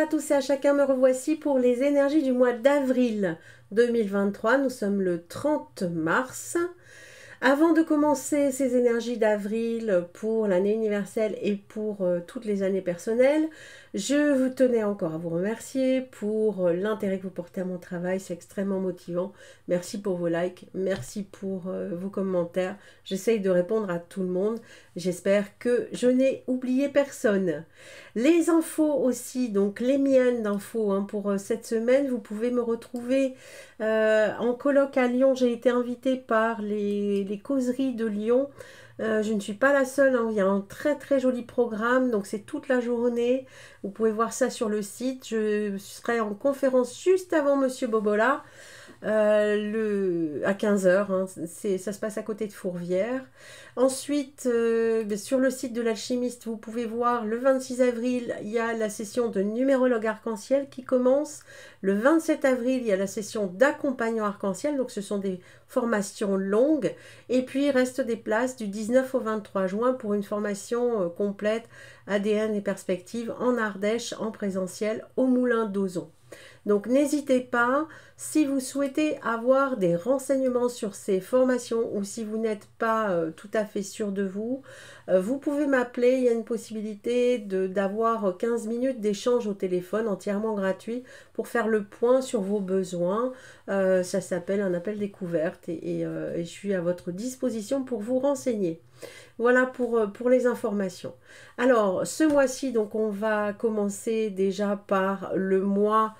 à tous et à chacun, me revoici pour les énergies du mois d'avril 2023. Nous sommes le 30 mars. Avant de commencer ces énergies d'avril pour l'année universelle et pour toutes les années personnelles, je vous tenais encore à vous remercier pour l'intérêt que vous portez à mon travail, c'est extrêmement motivant. Merci pour vos likes, merci pour vos commentaires. J'essaye de répondre à tout le monde. J'espère que je n'ai oublié personne. Les infos aussi, donc les miennes d'infos pour cette semaine, vous pouvez me retrouver en colloque à Lyon. J'ai été invitée par les causeries de Lyon. Je ne suis pas la seule, il y a un très très joli programme, donc c'est toute la journée. Vous pouvez voir ça sur le site. Je serai en conférence juste avant Monsieur Bobola. À 15 h, ça se passe à côté de Fourvière. Ensuite, sur le site de l'alchimiste, vous pouvez voir le 26 avril, il y a la session de numérologue arc-en-ciel qui commence. Le 27 avril, il y a la session d'accompagnant arc-en-ciel, donc ce sont des formations longues. Et puis, il reste des places du 19 au 23 juin pour une formation complète ADN et perspectives en Ardèche, en présentiel, au Moulin d'Ozon. Donc n'hésitez pas, si vous souhaitez avoir des renseignements sur ces formations ou si vous n'êtes pas tout à fait sûr de vous, vous pouvez m'appeler. Il y a une possibilité d'avoir 15 minutes d'échange au téléphone entièrement gratuit pour faire le point sur vos besoins. Ça s'appelle un appel découverte et je suis à votre disposition pour vous renseigner. Voilà pour les informations. Alors, ce mois-ci, donc on va commencer déjà par le mois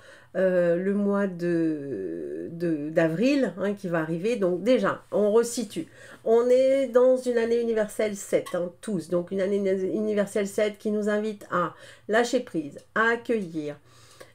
d'avril qui va arriver. Donc déjà, on resitue. On est dans une année universelle 7, tous. Donc une année universelle 7 qui nous invite à lâcher prise, à accueillir,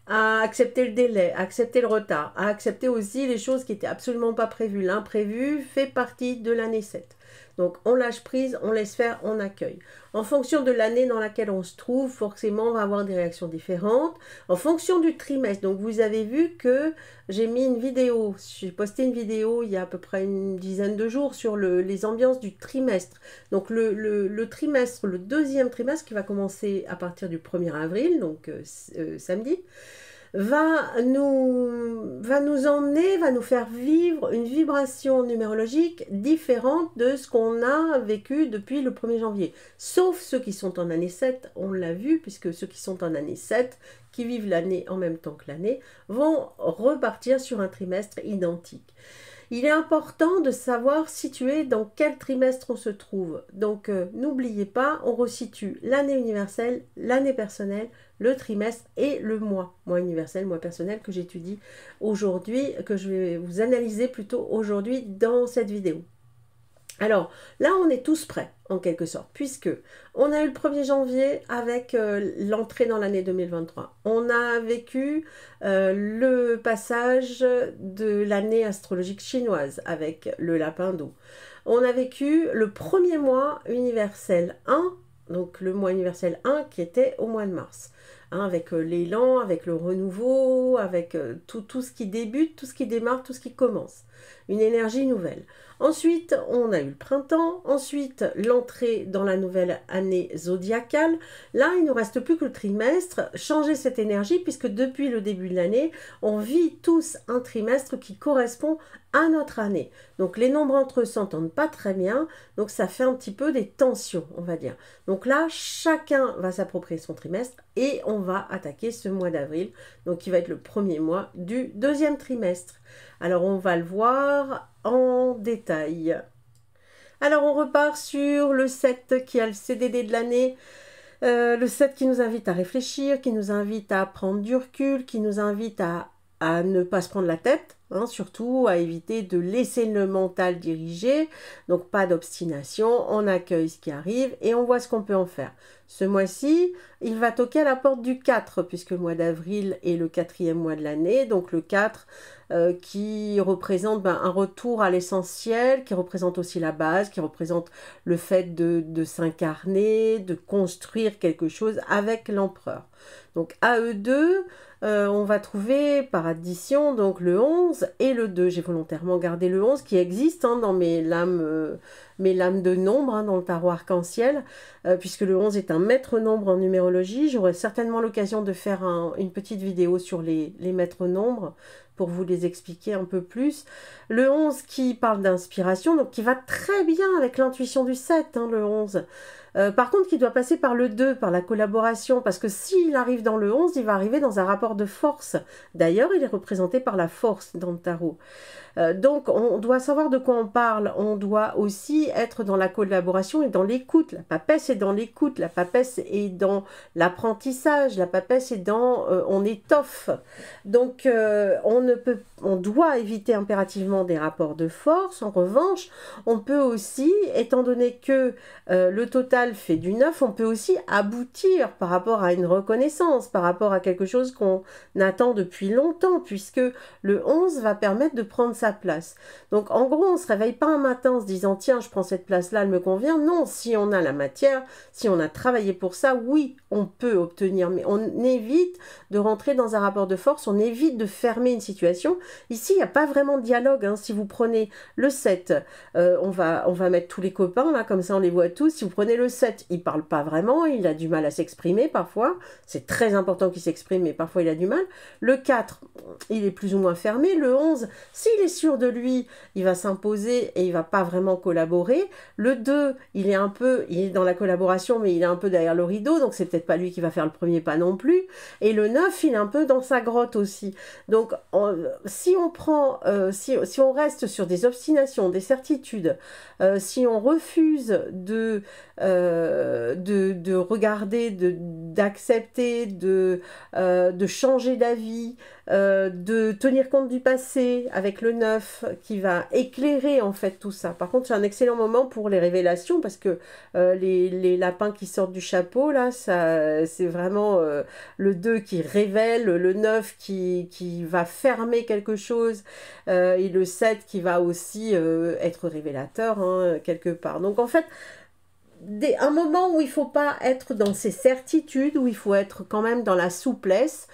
à accepter le délai, à accepter le retard, à accepter aussi les choses qui n'étaient absolument pas prévues. L'imprévu fait partie de l'année 7. Donc on lâche prise, on laisse faire, on accueille. En fonction de l'année dans laquelle on se trouve, forcément on va avoir des réactions différentes. En fonction du trimestre, donc vous avez vu que j'ai mis une vidéo, j'ai posté une vidéo il y a à peu près une dizaine de jours sur les ambiances du trimestre. Donc le trimestre, le deuxième trimestre qui va commencer à partir du 1er avril, donc samedi, va nous emmener, va nous faire vivre une vibration numérologique différente de ce qu'on a vécu depuis le 1er janvier. Sauf ceux qui sont en année 7, on l'a vu, puisque ceux qui sont en année 7, qui vivent l'année en même temps que l'année, vont repartir sur un trimestre identique. Il est important de savoir situer dans quel trimestre on se trouve. Donc n'oubliez pas, on resitue l'année universelle, l'année personnelle, le trimestre et le mois. Mois universel, mois personnel que j'étudie aujourd'hui, que je vais vous analyser plutôt aujourd'hui dans cette vidéo. Alors là, on est tous prêts en quelque sorte, puisque on a eu le 1er janvier avec l'entrée dans l'année 2023. On a vécu le passage de l'année astrologique chinoise avec le lapin d'eau. On a vécu le premier mois universel 1, donc le mois universel 1 qui était au mois de mars. Avec l'élan, avec le renouveau, avec tout ce qui débute, tout ce qui démarre, tout ce qui commence. Une énergie nouvelle. Ensuite, on a eu le printemps. Ensuite, l'entrée dans la nouvelle année zodiacale. Là, il ne nous reste plus que le trimestre. Changer cette énergie, puisque depuis le début de l'année, on vit tous un trimestre qui correspond à notre année. Donc, les nombres entre eux s'entendent pas très bien. Donc, ça fait un petit peu des tensions, on va dire. Donc là, chacun va s'approprier son trimestre et on va attaquer ce mois d'avril, donc qui va être le premier mois du deuxième trimestre. Alors on va le voir en détail. Alors on repart sur le 7 qui a le CDD de l'année. Le 7 qui nous invite à réfléchir, qui nous invite à prendre du recul, qui nous invite à ne pas se prendre la tête, surtout à éviter de laisser le mental diriger, donc pas d'obstination, on accueille ce qui arrive et on voit ce qu'on peut en faire. Ce mois-ci, il va toquer à la porte du 4, puisque le mois d'avril est le 4e mois de l'année, donc le 4 qui représente un retour à l'essentiel, qui représente aussi la base, qui représente le fait de s'incarner, de construire quelque chose avec l'empereur. Donc à eux deux, on va trouver par addition donc le 11 11 et le 2. J'ai volontairement gardé le 11 qui existe hein, dans mes lames de nombres, hein, dans le tarot arc-en-ciel, puisque le 11 est un maître nombre en numérologie. J'aurai certainement l'occasion de faire une petite vidéo sur les maîtres nombres pour vous les expliquer un peu plus. Le 11 qui parle d'inspiration, donc qui va très bien avec l'intuition du 7, hein, le 11. Par contre, qui doit passer par le 2, par la collaboration, parce que s'il arrive dans le 11, il va arriver dans un rapport de force. D'ailleurs, il est représenté par la force dans le tarot. Donc, on doit savoir de quoi on parle. On doit aussi être dans la collaboration et dans l'écoute. La papesse est dans l'écoute, la papesse est dans l'apprentissage, la papesse est dans on étoffe. Donc, on doit éviter impérativement des rapports de force. En revanche, on peut aussi, étant donné que le total fait du 9, on peut aussi aboutir par rapport à une reconnaissance, par rapport à quelque chose qu'on attend depuis longtemps, puisque le 11 va permettre de prendre sa place. Donc en gros, on ne se réveille pas un matin en se disant tiens, je prends cette place-là, elle me convient. Non, si on a la matière, si on a travaillé pour ça, oui, on peut obtenir, mais on évite de rentrer dans un rapport de force, on évite de fermer une situation. Ici, il n'y a pas vraiment de dialogue, hein. Si vous prenez le 7, on va mettre tous les copains, là, comme ça on les voit tous. Si vous prenez le 7, il ne parle pas vraiment, il a du mal à s'exprimer parfois. C'est très important qu'il s'exprime, mais parfois il a du mal. Le 4, il est plus ou moins fermé. Le 11, s'il est sûr de lui, il va s'imposer et il ne va pas vraiment collaborer. Le 2, il est dans la collaboration, mais il est un peu derrière le rideau, donc c'est peut-être pas lui qui va faire le premier pas non plus. Et le 9, il est un peu dans sa grotte aussi. Donc, si on reste sur des obstinations, des certitudes, si on refuse de regarder, d'accepter, de changer d'avis, de tenir compte du passé avec le 9 qui va éclairer en fait tout ça. Par contre, c'est un excellent moment pour les révélations parce que les lapins qui sortent du chapeau, là, c'est vraiment le 2 qui révèle, le 9 qui va fermer quelque chose et le 7 qui va aussi être révélateur hein, quelque part. Donc en fait, un moment où il ne faut pas être dans ses certitudes, où il faut être quand même dans la souplesse.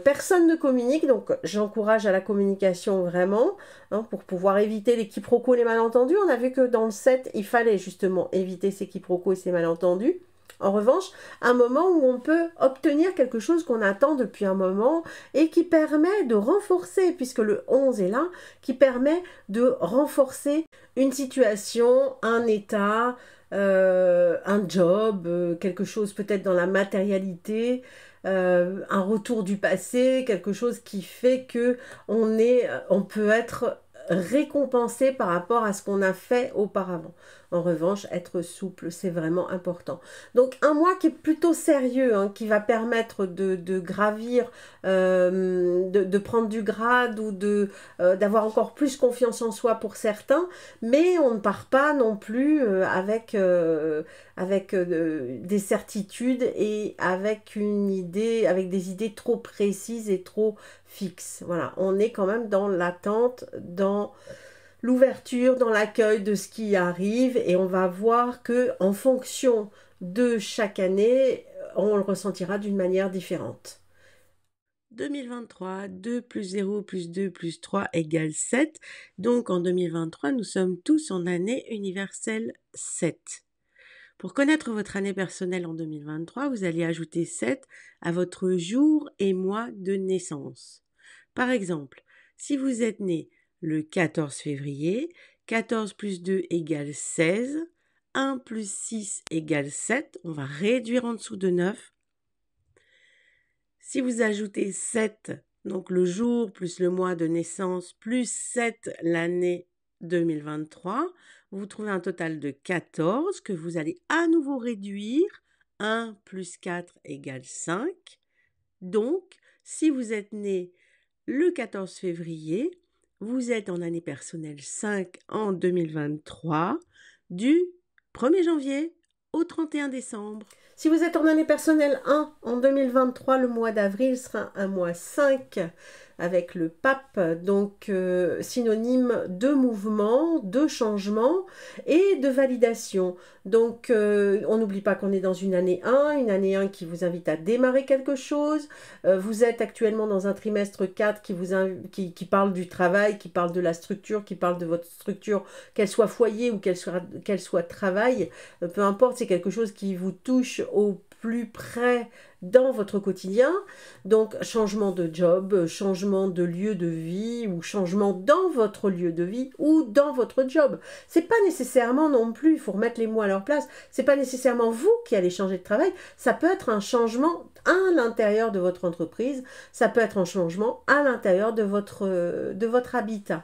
Personne ne communique, donc j'encourage à la communication vraiment, hein, pour pouvoir éviter les quiproquos, les malentendus. On a vu que dans le 7, il fallait justement éviter ces quiproquos et ces malentendus. En revanche, un moment où on peut obtenir quelque chose qu'on attend depuis un moment et qui permet de renforcer, puisque le 11 est là, qui permet de renforcer une situation, un état, un job, quelque chose peut-être dans la matérialité, un retour du passé, quelque chose qui fait que on peut être récompensé par rapport à ce qu'on a fait auparavant. En revanche, être souple, c'est vraiment important. Donc, un mois qui est plutôt sérieux, hein, qui va permettre de gravir, de prendre du grade ou d'avoir encore plus confiance en soi pour certains, mais on ne part pas non plus avec des certitudes et avec des idées trop précises et trop fixes. Voilà, on est quand même dans l'attente, dans l'ouverture, dans l'accueil de ce qui arrive et on va voir que en fonction de chaque année, on le ressentira d'une manière différente. 2023, 2 plus 0 plus 2 plus 3 égale 7. Donc en 2023, nous sommes tous en année universelle 7. Pour connaître votre année personnelle en 2023, vous allez ajouter 7 à votre jour et mois de naissance. Par exemple, si vous êtes né le 14 février, 14 plus 2 égale 16, 1 plus 6 égale 7, on va réduire en dessous de 9. Si vous ajoutez 7, donc le jour plus le mois de naissance, plus 7 l'année 2023, vous trouvez un total de 14 que vous allez à nouveau réduire. 1 plus 4 égale 5. Donc, si vous êtes né le 14 février, vous êtes en année personnelle 5 en 2023, du 1er janvier au 31 décembre. Si vous êtes en année personnelle 1 en 2023, le mois d'avril sera un mois 5 avec le pape, donc synonyme de mouvement, de changement et de validation. Donc on n'oublie pas qu'on est dans une année 1 qui vous invite à démarrer quelque chose. Vous êtes actuellement dans un trimestre 4 qui parle du travail, qui parle de la structure, qui parle de votre structure, qu'elle soit foyer ou qu'elle soit travail, peu importe, c'est quelque chose qui vous touche au plus près dans votre quotidien. Donc changement de job, changement de lieu de vie ou changement dans votre lieu de vie ou dans votre job. C'est pas nécessairement non plus, il faut remettre les mots à leur place, c'est pas nécessairement vous qui allez changer de travail, ça peut être un changement à l'intérieur de votre entreprise, ça peut être un changement à l'intérieur de votre habitat.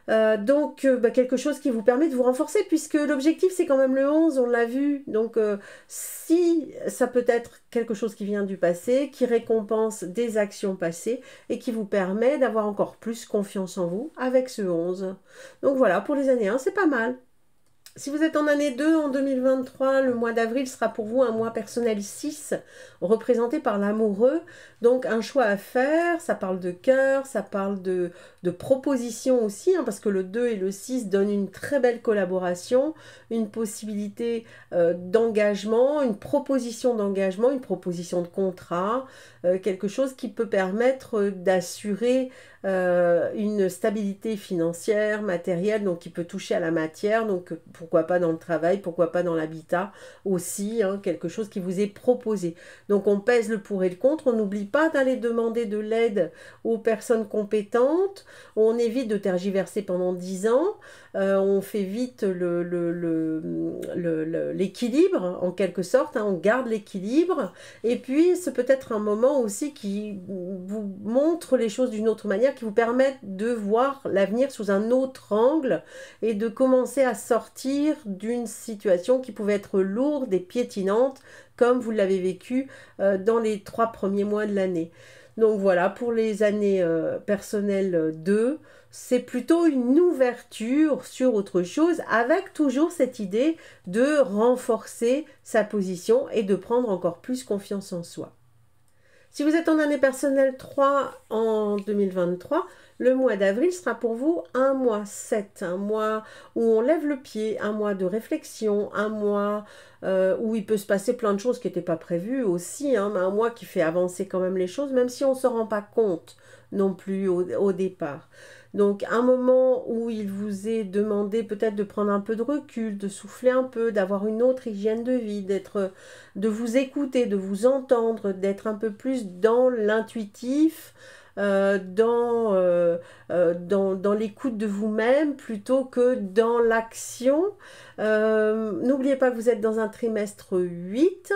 Donc quelque chose qui vous permet de vous renforcer, puisque l'objectif c'est quand même le 11, on l'a vu. Donc si ça peut être quelque chose qui vient du passé, qui récompense des actions passées et qui vous permet d'avoir encore plus confiance en vous avec ce 11. Donc voilà, pour les années 1, c'est pas mal. Si vous êtes en année 2, en 2023, le mois d'avril sera pour vous un mois personnel 6, représenté par l'amoureux. Donc un choix à faire, ça parle de cœur, ça parle de proposition aussi, hein, parce que le 2 et le 6 donnent une très belle collaboration, une possibilité d'engagement, une proposition d'engagement, une proposition de contrat, quelque chose qui peut permettre d'assurer une stabilité financière, matérielle, donc qui peut toucher à la matière, donc pourquoi pas dans le travail, pourquoi pas dans l'habitat aussi, hein, quelque chose qui vous est proposé. Donc on pèse le pour et le contre, on n'oublie pas d'aller demander de l'aide aux personnes compétentes, on évite de tergiverser pendant 10 ans, on fait vite l'équilibre en quelque sorte, hein, on garde l'équilibre, et puis c'est peut-être un moment aussi qui vous montre les choses d'une autre manière, qui vous permettent de voir l'avenir sous un autre angle et de commencer à sortir d'une situation qui pouvait être lourde et piétinante comme vous l'avez vécu dans les 3 premiers mois de l'année. Donc voilà, pour les années personnelles 2, c'est plutôt une ouverture sur autre chose avec toujours cette idée de renforcer sa position et de prendre encore plus confiance en soi. Si vous êtes en année personnelle 3 en 2023, le mois d'avril sera pour vous un mois 7, un mois où on lève le pied, un mois de réflexion, un mois où il peut se passer plein de choses qui n'étaient pas prévues aussi, hein, mais un mois qui fait avancer quand même les choses, même si on ne se rend pas compte non plus au départ. Donc un moment où il vous est demandé peut-être de prendre un peu de recul, de souffler un peu, d'avoir une autre hygiène de vie, de vous écouter, de vous entendre, d'être un peu plus dans l'intuitif, dans l'écoute de vous-même plutôt que dans l'action. N'oubliez pas que vous êtes dans un trimestre 8,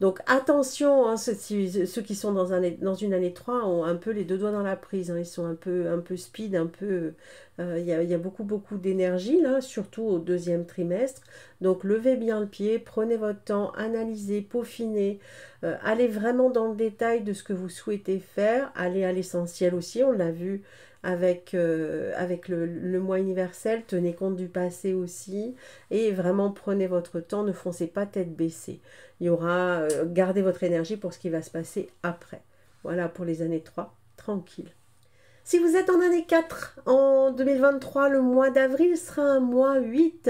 donc attention, hein, ceux qui sont dans une année 3 ont un peu les deux doigts dans la prise, hein, ils sont un peu speed, un peu... Il y a beaucoup d'énergie là, surtout au deuxième trimestre. Donc levez bien le pied, prenez votre temps, analysez, peaufinez, allez vraiment dans le détail de ce que vous souhaitez faire, allez à l'essentiel aussi, on l'a vu avec le mois universel, tenez compte du passé aussi, et vraiment prenez votre temps, ne foncez pas tête baissée. Il y aura, gardez votre énergie pour ce qui va se passer après. Voilà pour les années 3, tranquille. Si vous êtes en année 4, en 2023, le mois d'avril sera un mois 8,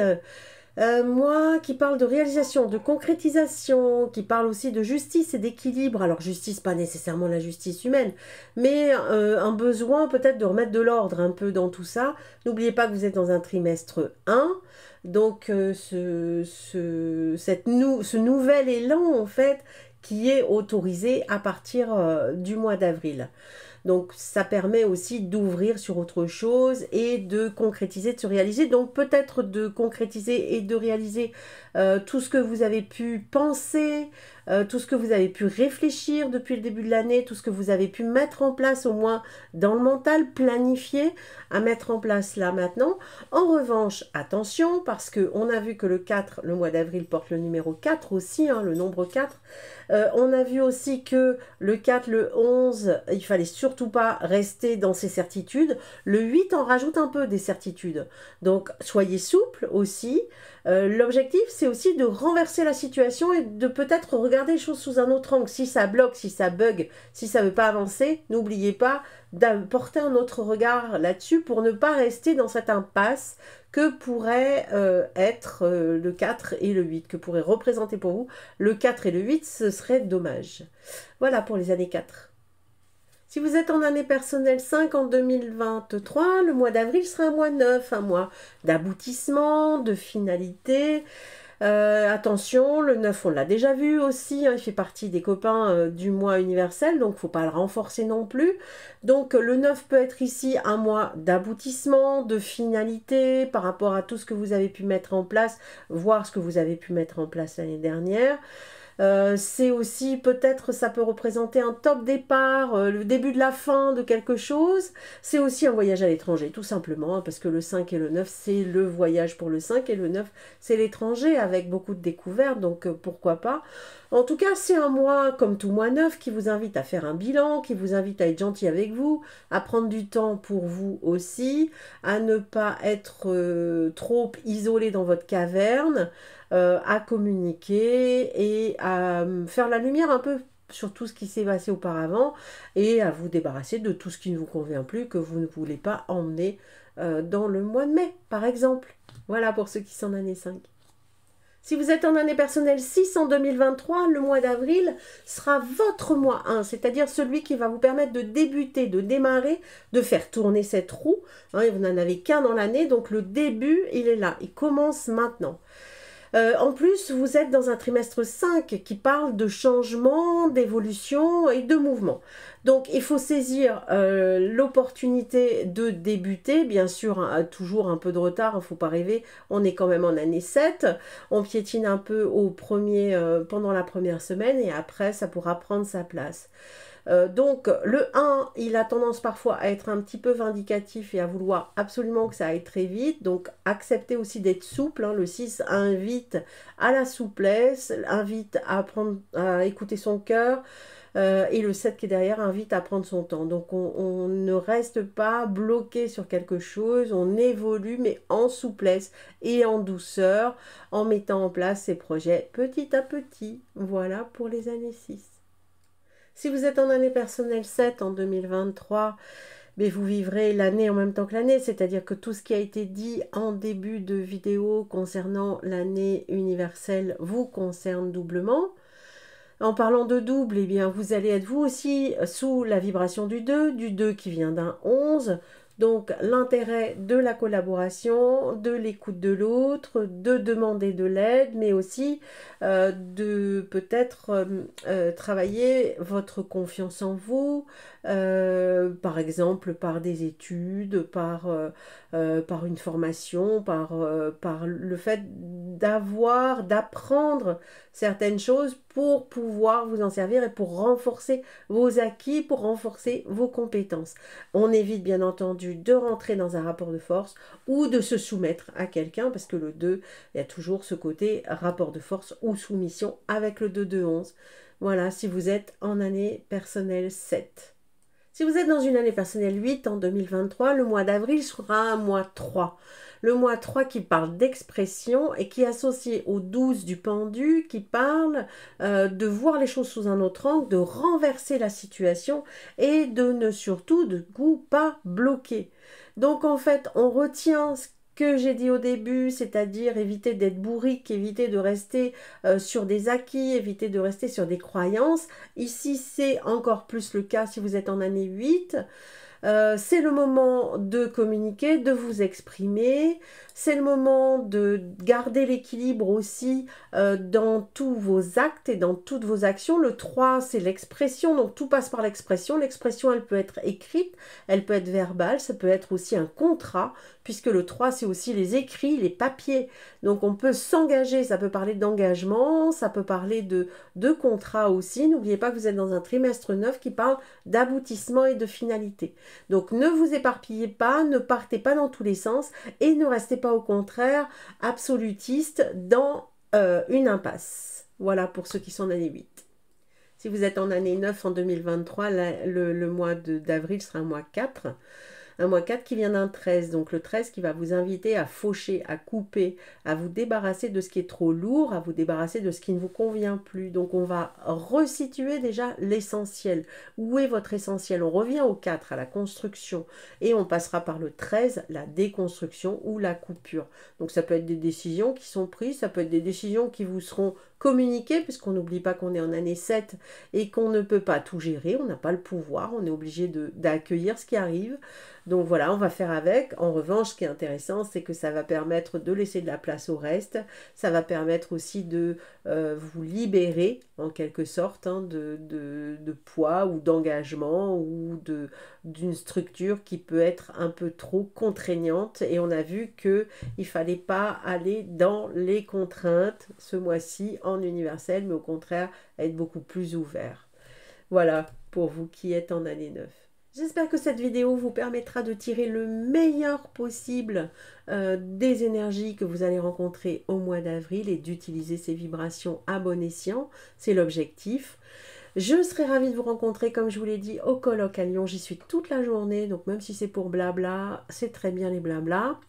mois qui parle de réalisation, de concrétisation, qui parle aussi de justice et d'équilibre. Alors justice, pas nécessairement la justice humaine, mais un besoin peut-être de remettre de l'ordre un peu dans tout ça. N'oubliez pas que vous êtes dans un trimestre 1, donc ce nouvel élan en fait qui est autorisé à partir du mois d'avril. Donc ça permet aussi d'ouvrir sur autre chose et de concrétiser, de se réaliser. Donc peut-être de concrétiser et de réaliser tout ce que vous avez pu penser, tout ce que vous avez pu réfléchir depuis le début de l'année, tout ce que vous avez pu mettre en place au moins dans le mental, planifier à mettre en place là maintenant. En revanche, attention parce qu'on a vu que le 4, le mois d'avril porte le numéro 4 aussi, hein, le nombre 4. On a vu aussi que le 4, le 11, il fallait surtout pas rester dans ses certitudes. Le 8 en rajoute un peu des certitudes. Donc soyez souple aussi. L'objectif, c'est aussi de renverser la situation et de peut-être regarder regardez les choses sous un autre angle. Si ça bloque, si ça bug, si ça ne veut pas avancer, n'oubliez pas d'apporter un autre regard là-dessus pour ne pas rester dans cette impasse que pourrait être le 4 et le 8, que pourrait représenter pour vous le 4 et le 8, ce serait dommage. Voilà pour les années 4. Si vous êtes en année personnelle 5 en 2023, le mois d'avril sera un mois 9, un mois d'aboutissement, de finalité. Attention, le 9 on l'a déjà vu aussi, hein, il fait partie des copains du mois universel, donc il ne faut pas le renforcer non plus. Donc le 9 peut être ici un mois d'aboutissement, de finalité par rapport à tout ce que vous avez pu mettre en place, voir ce que vous avez pu mettre en place l'année dernière. C'est aussi peut-être, ça peut représenter un top départ, le début de la fin de quelque chose. C'est aussi un voyage à l'étranger, tout simplement, hein, parce que le 5 et le 9, c'est le voyage pour le 5 et le 9, c'est l'étranger avec beaucoup de découvertes, donc pourquoi pas. En tout cas, c'est un mois, comme tout mois 9, qui vous invite à faire un bilan, qui vous invite à être gentil avec vous, à prendre du temps pour vous aussi, à ne pas être trop isolé dans votre caverne, à communiquer et à faire la lumière un peu sur tout ce qui s'est passé auparavant et à vous débarrasser de tout ce qui ne vous convient plus, que vous ne voulez pas emmener dans le mois de mai, par exemple. Voilà pour ceux qui sont en année 5. Si vous êtes en année personnelle 6 en 2023, le mois d'avril sera votre mois 1, c'est-à-dire celui qui va vous permettre de débuter, de démarrer, de faire tourner cette roue. Hein, vous n'en avez qu'un dans l'année, donc le début, il est là, il commence maintenant. En plus, vous êtes dans un trimestre 5 qui parle de changement, d'évolution et de mouvement. Donc, il faut saisir l'opportunité de débuter. Bien sûr, hein, toujours un peu de retard, il ne faut pas rêver. On est quand même en année 7. On piétine un peu pendant la première semaine et après, ça pourra prendre sa place. Donc le 1, il a tendance parfois à être un petit peu vindicatif et à vouloir absolument que ça aille très vite. Donc acceptez aussi d'être souple. Hein. Le 6 invite à la souplesse, invite à écouter son cœur. Et le 7 qui est derrière invite à prendre son temps. Donc on ne reste pas bloqué sur quelque chose, on évolue mais en souplesse et en douceur, en mettant en place ses projets petit à petit. Voilà pour les années 6. Si vous êtes en année personnelle 7 en 2023, mais vous vivrez l'année en même temps que l'année, c'est-à-dire que tout ce qui a été dit en début de vidéo concernant l'année universelle vous concerne doublement. En parlant de double, eh bien, vous allez être vous aussi sous la vibration du 2 qui vient d'un 11. Donc l'intérêt de la collaboration, de l'écoute de l'autre, de demander de l'aide, mais aussi de peut-être travailler votre confiance en vous, par exemple par des études, par une formation, par le fait d'apprendre certaines choses pour pouvoir vous en servir et pour renforcer vos acquis, pour renforcer vos compétences. On évite bien entendu de rentrer dans un rapport de force ou de se soumettre à quelqu'un parce que le 2, il y a toujours ce côté rapport de force ou soumission avec le 2 de 11. Voilà, si vous êtes en année personnelle 7. Si vous êtes dans une année personnelle 8 en 2023, le mois d'avril sera un mois 3. Le mois 3 qui parle d'expression et qui est associé au 12 du pendu, qui parle de voir les choses sous un autre angle, de renverser la situation et de ne surtout de coup pas bloquer. Donc en fait, on retient ce que j'ai dit au début, c'est-à-dire éviter d'être bourrique, éviter de rester sur des acquis, éviter de rester sur des croyances. Ici, c'est encore plus le cas si vous êtes en année 8. C'est le moment de communiquer, de vous exprimer, c'est le moment de garder l'équilibre aussi dans tous vos actes et dans toutes vos actions. Le 3, c'est l'expression, donc tout passe par l'expression. L'expression, elle peut être écrite, elle peut être verbale, ça peut être aussi un contrat, puisque le 3, c'est aussi les écrits, les papiers. Donc on peut s'engager, ça peut parler d'engagement, ça peut parler de contrat aussi. N'oubliez pas que vous êtes dans un trimestre 9 qui parle d'aboutissement et de finalité. Donc ne vous éparpillez pas, ne partez pas dans tous les sens et ne restez pas au contraire absolutiste dans une impasse. Voilà pour ceux qui sont en année 8. Si vous êtes en année 9 en 2023, le mois d'avril sera un mois 4. Un mois 4 qui vient d'un 13, donc le 13 qui va vous inviter à faucher, à couper, à vous débarrasser de ce qui est trop lourd, à vous débarrasser de ce qui ne vous convient plus. Donc on va resituer déjà l'essentiel. Où est votre essentiel? On revient au 4, à la construction, et on passera par le 13, la déconstruction ou la coupure. Donc ça peut être des décisions qui sont prises, ça peut être des décisions qui vous seront communiquées, puisqu'on n'oublie pas qu'on est en année 7 et qu'on ne peut pas tout gérer, on n'a pas le pouvoir, on est obligé d'accueillir ce qui arrive. Donc voilà, on va faire avec. En revanche, ce qui est intéressant, c'est que ça va permettre de laisser de la place au reste. Ça va permettre aussi de vous libérer, en quelque sorte, hein, de poids ou d'engagement ou d'une structure qui peut être un peu trop contraignante. Et on a vu qu'il ne fallait pas aller dans les contraintes ce mois-ci en universel, mais au contraire, être beaucoup plus ouvert. Voilà, pour vous qui êtes en année 9. J'espère que cette vidéo vous permettra de tirer le meilleur possible des énergies que vous allez rencontrer au mois d'avril et d'utiliser ces vibrations à bon escient. C'est l'objectif. Je serai ravie de vous rencontrer, comme je vous l'ai dit, au colloque à Lyon. J'y suis toute la journée, donc même si c'est pour blabla, c'est très bien les blabla.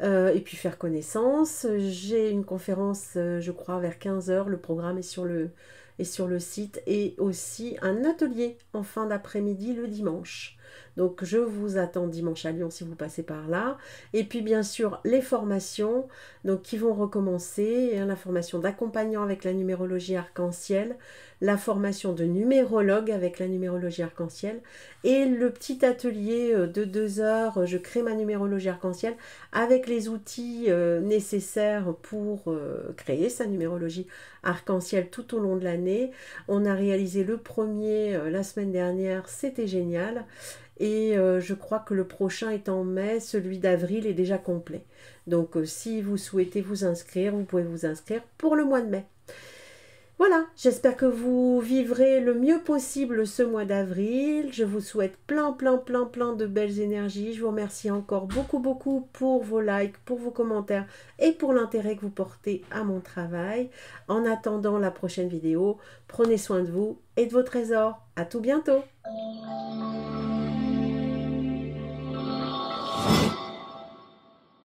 Et puis faire connaissance. J'ai une conférence, je crois, vers 15 h. Le programme est sur le site. Et aussi un atelier en fin d'après-midi le dimanche. Donc je vous attends dimanche à Lyon si vous passez par là. Et puis bien sûr les formations donc, qui vont recommencer. La formation d'accompagnant avec la numérologie arc-en-ciel. La formation de numérologue avec la numérologie arc-en-ciel. Et le petit atelier de 2 heures, je crée ma numérologie arc-en-ciel avec les outils nécessaires pour créer sa numérologie arc-en-ciel tout au long de l'année. On a réalisé le premier la semaine dernière, c'était génial. Et je crois que le prochain est en mai, celui d'avril est déjà complet. Donc si vous souhaitez vous inscrire, vous pouvez vous inscrire pour le mois de mai. Voilà, j'espère que vous vivrez le mieux possible ce mois d'avril. Je vous souhaite plein de belles énergies. Je vous remercie encore beaucoup pour vos likes, pour vos commentaires et pour l'intérêt que vous portez à mon travail. En attendant la prochaine vidéo, prenez soin de vous et de vos trésors. À tout bientôt.